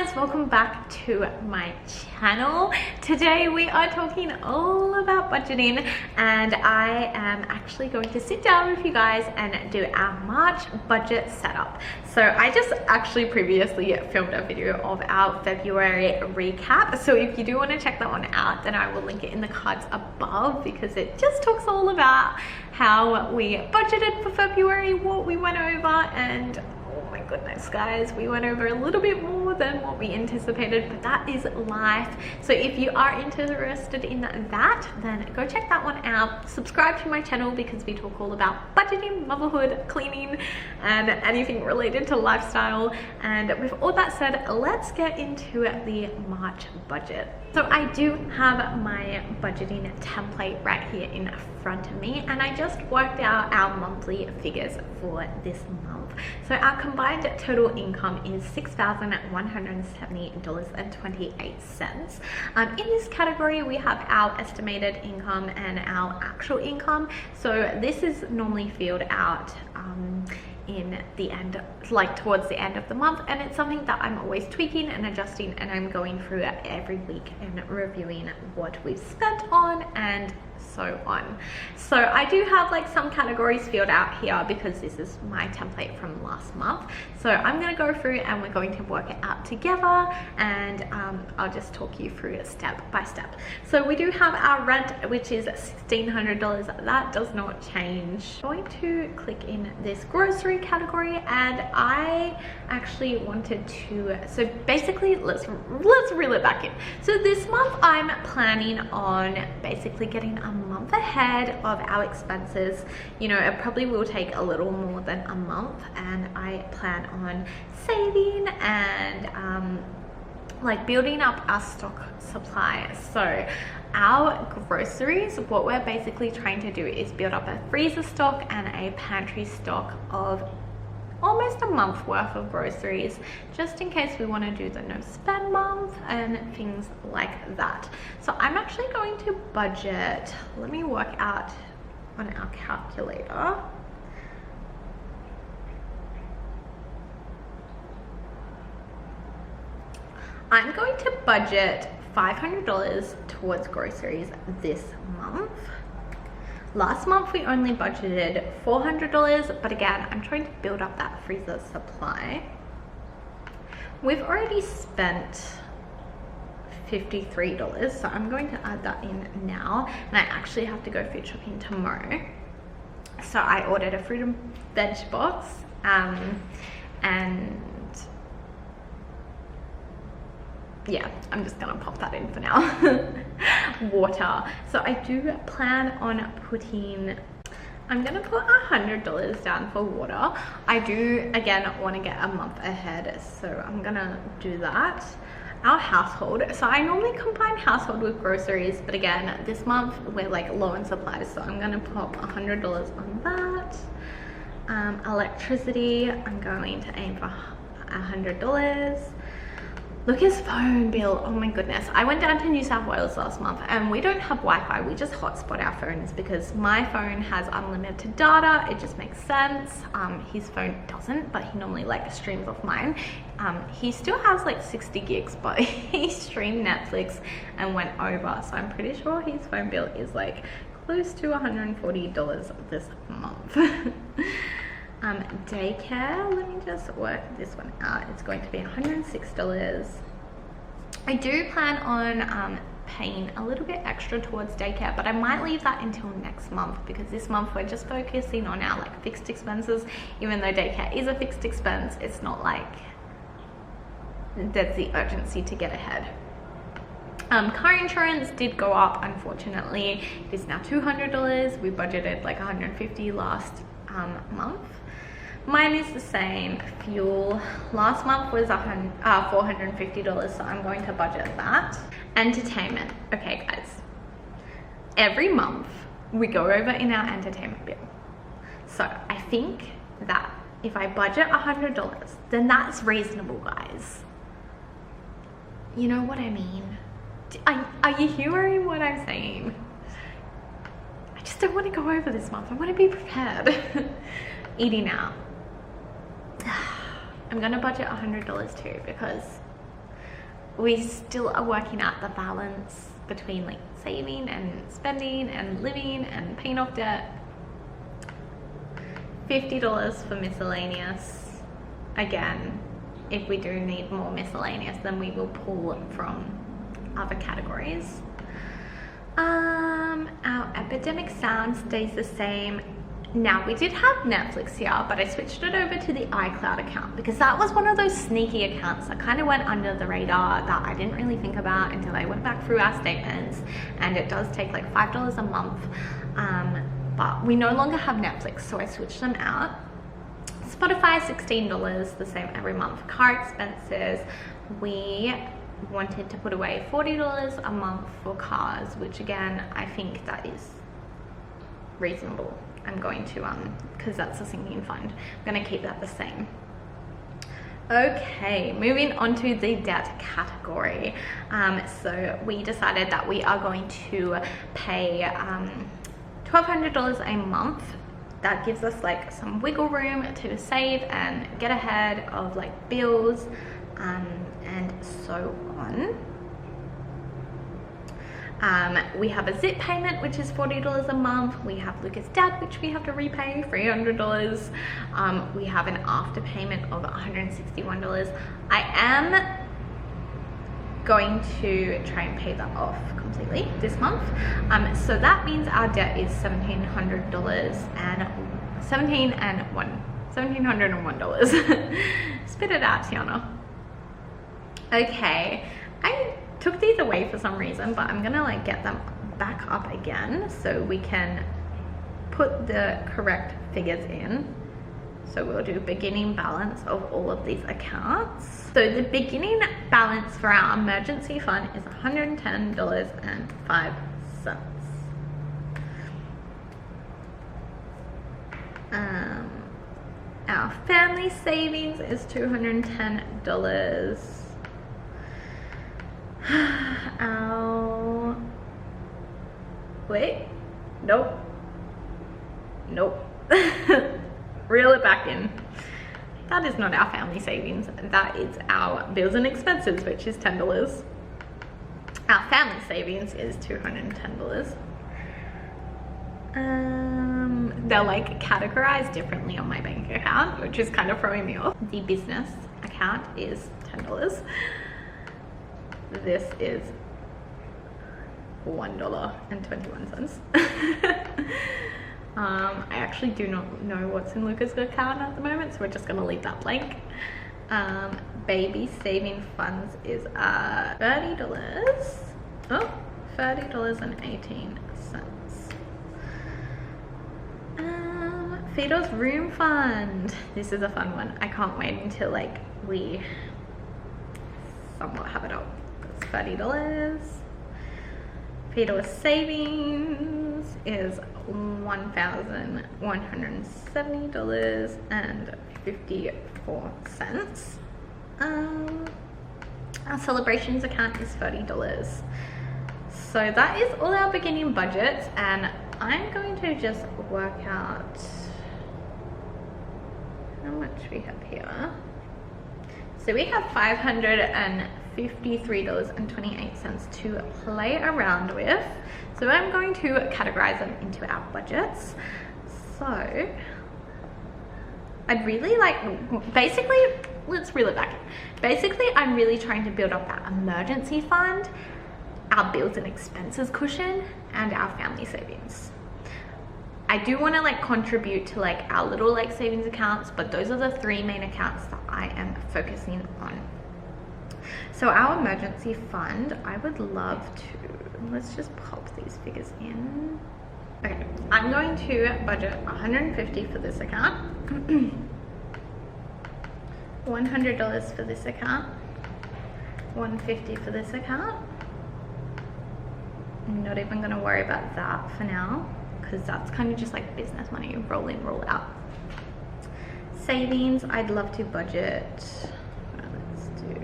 guys, welcome back to my channel. Today we are talking all about budgeting, and I am actually going to sit down with you guys and do our March budget setup. So I just actually previously filmed a video of our February recap, so if you do want to check that one out, then I will link it in the cards above, because it just talks all about how we budgeted for February, what we went over, and oh my goodness guys, we went over a little bit more than what we anticipated, but that is life. So if you are interested in that, then go check that one out. Subscribe to my channel because we talk all about budgeting, motherhood, cleaning, and anything related to lifestyle. And with all that said, let's get into the March budget. So I do have my budgeting template right here in front of me, and I just worked out our monthly figures for this month. So our combined total income is $6,170.28. In this category, we have our estimated income and our actual income. So this is normally filled out in the end, like towards the end of the month, and it's something that I'm always tweaking and adjusting, and I'm going through it every week and reviewing what we've spent on and so on. So I do have like some categories filled out here because this is my template from last month. So I'm going to go through and we're going to work it out together, and I'll just talk you through it step by step. So we do have our rent, which is $1,600. That does not change. I'm going to click in this grocery category, and I actually wanted to, so basically let's reel it back in. So this month I'm planning on basically getting a month ahead of our expenses. You know, it probably will take a little more than a month, and I plan on saving and like building up our stock supply. So our groceries, what we're basically trying to do is build up a freezer stock and a pantry stock of almost a month worth of groceries, just in case we want to do the no spend month and things like that. So I'm actually going to budget, let me work out on our calculator. I'm going to budget $500 towards groceries this month. Last month we only budgeted $400, but again, I'm trying to build up that freezer supply. We've already spent $53, so I'm going to add that in now, and I actually have to go food shopping tomorrow. So I ordered a fruit and veg box, and yeah, I'm just gonna pop that in for now. Water. So I do plan on putting, I'm gonna put $100 down for water. I do again want to get a month ahead, so I'm gonna do that. Our household, so I normally combine household with groceries, but again this month we're like low on supplies, so I'm gonna pop $100 on that. Electricity, I'm going to aim for $100. Lucas' phone bill, oh my goodness. I went down to New South Wales last month, and we don't have Wi-Fi, we just hotspot our phones because my phone has unlimited data. It just makes sense. His phone doesn't, but he normally like streams off mine. He still has like 60 gigs, but he streamed Netflix and went over, so I'm pretty sure his phone bill is like close to $140 this month. Daycare, let me just work this one out. It's going to be $106. I do plan on paying a little bit extra towards daycare, but I might leave that until next month, because this month we're just focusing on our like fixed expenses. Even though daycare is a fixed expense, it's not like there's the urgency to get ahead. Car insurance did go up, unfortunately. It is now $200. We budgeted like $150 last month. Mine is the same. Fuel last month was $450, so I'm going to budget that. Entertainment, okay guys, every month we go over in our entertainment bill, so I think that if I budget $100, then that's reasonable, guys. You know what I mean? Are you hearing what I'm saying? I just don't want to go over this month. I want to be prepared. Eating out, I'm gonna budget $100 too, because we still are working out the balance between like saving and spending and living and paying off debt. $50 for miscellaneous. Again, if we do need more miscellaneous, then we will pull from other categories. Our epidemic sound stays the same. Now, we did have Netflix here, but I switched it over to the iCloud account because that was one of those sneaky accounts that kind of went under the radar that I didn't really think about until I went back through our statements, and it does take like $5 a month. But we no longer have Netflix, so I switched them out. Spotify, $16, the same every month. Car expenses, we wanted to put away $40 a month for cars, which again, I think that is reasonable. I'm going to, because that's a sinking fund, I'm going to keep that the same. Okay, moving on to the debt category. So we decided that we are going to pay $1,200 a month. That gives us like some wiggle room to save and get ahead of like bills and so on. We have a zip payment, which is $40 a month. We have Lucas' dad, which we have to repay, $300. We have an after payment of $161. I am going to try and pay that off completely this month. So that means our debt is $1,701. Spit it out, Tiana. Okay, I took these away for some reason, but I'm gonna like get them back up again so we can put the correct figures in. So we'll do beginning balance of all of these accounts. So the beginning balance for our emergency fund is $110.05. Our family savings is $210. Wait, nope, reel it back in. That is not our family savings, that is our bills and expenses, which is $10. Our family savings is $210. They're like categorized differently on my bank account, which is kind of throwing me off. The business account is $10. This is $1.21. I actually do not know what's in Lucas' account at the moment, so we're just gonna leave that blank. Baby saving funds is $30. Oh, $30.18. Theodore's room fund. This is a fun one. I can't wait until like we somewhat have it up. It's $30. Theodore's savings is $1,170.54. Our celebrations account is $30. So that is all our beginning budgets, and I'm going to just work out how much we have here. So we have $553.28 to play around with. So I'm going to categorize them into our budgets. So I'd really like, basically, let's reel it back. Basically, I'm really trying to build up our emergency fund, our bills and expenses cushion, and our family savings. I do want to like contribute to like our little like savings accounts, but those are the three main accounts that I am focusing on. So our emergency fund, I would love to, let's just pop these figures in. Okay, I'm going to budget $150 for this account, $100 for this account, $150 for this account. I'm not even going to worry about that for now, because that's kind of just like business money, roll in, roll out. Savings, I'd love to budget, let's do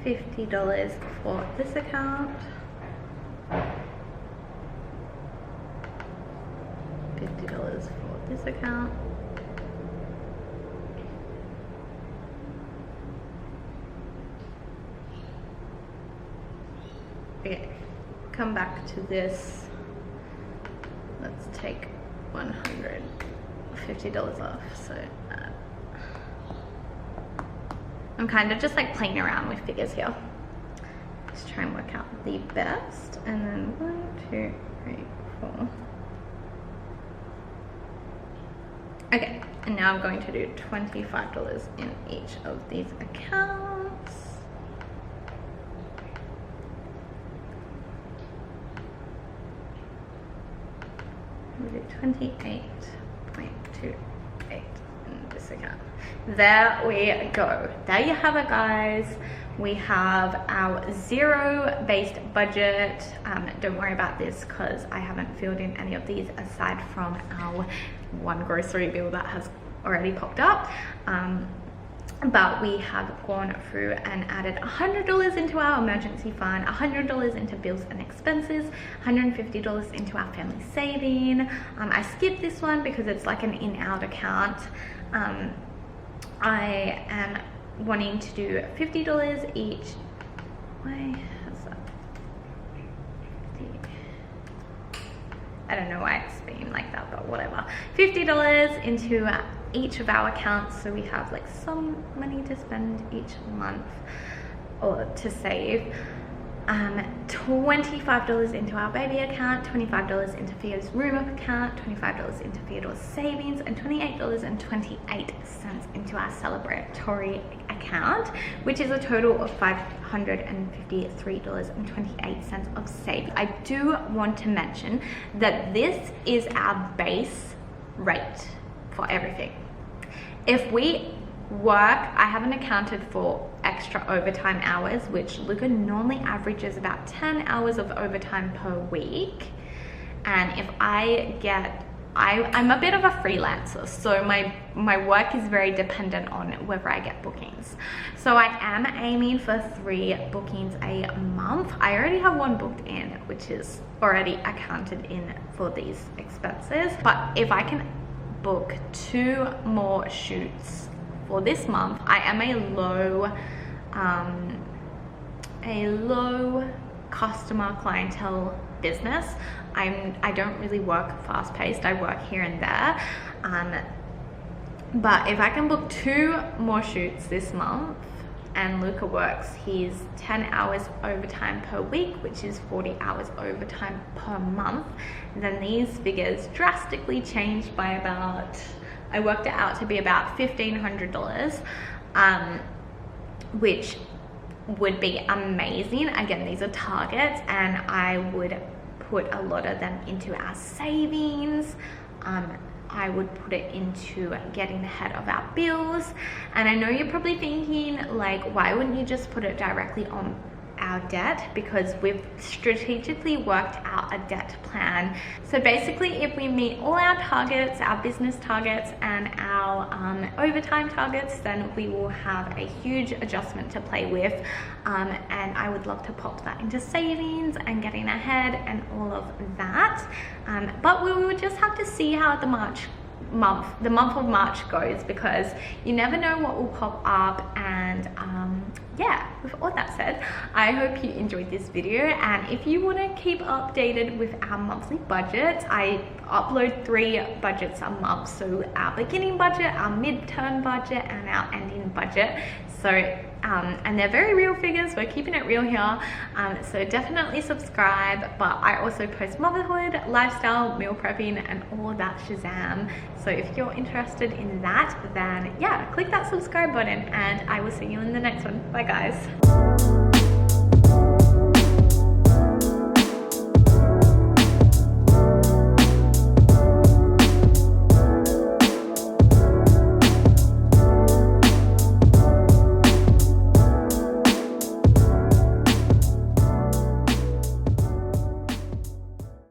$50 for this account, $50 for this account. Okay, come back to this. Let's take $150 off. So I'm kind of just like playing around with figures here. Let's try and work out the best. And then 1, 2, 3, 4. Okay, and now I'm going to do $25 in each of these accounts. We'll do 28.28 in this account. There we go. There you have it, guys. We have our zero-based budget. Don't worry about this because I haven't filled in any of these aside from our one grocery bill that has already popped up. But we have gone through and added $100 into our emergency fund, $100 into bills and expenses, $150 into our family saving. I skipped this one because it's like an in-out account. I am wanting to do $50 each. Why is that? I don't know why it's being like that, but whatever. $50 into each of our accounts, so we have like some money to spend each month or to save. $25 into our baby account, $25 into Theo's room up account, $25 into Theodore's savings, and $28.28 into our celebratory account, which is a total of $553.28 of savings. I do want to mention that this is our base rate for everything. If we work, I haven't accounted for extra overtime hours, which Luca normally averages about 10 hours of overtime per week. And if I get, I'm a bit of a freelancer, so my work is very dependent on whether I get bookings. So I am aiming for 3 bookings a month. I already have 1 booked in, which is already accounted in for these expenses. But if I can book 2 more shoots for this month, I am a low customer clientele business. I don't really work fast paced. I work here and there. But if I can book 2 more shoots this month, and Luca works his 10 hours overtime per week, which is 40 hours overtime per month, then these figures drastically change by about, I worked it out to be about $1,500, which would be amazing. Again, these are targets, and I would put a lot of them into our savings. I would put it into getting ahead of our bills. And I know you're probably thinking, like, why wouldn't you just put it directly on our debt? Because we've strategically worked out a debt plan. So basically, if we meet all our targets, our business targets, and our overtime targets, then we will have a huge adjustment to play with. And I would love to pop that into savings and getting ahead and all of that. But we will just have to see how the month of March goes, because you never know what will pop up. And yeah, with all that said, I hope you enjoyed this video, and if you want to keep updated with our monthly budget, I upload 3 budgets a month. So our beginning budget, our mid-term budget, and our ending budget. So and they're very real figures. We're keeping it real here. So definitely subscribe. But I also post motherhood, lifestyle, meal prepping, and all that shazam. So if you're interested in that, then yeah, click that subscribe button, and I will see you in the next one. Bye guys.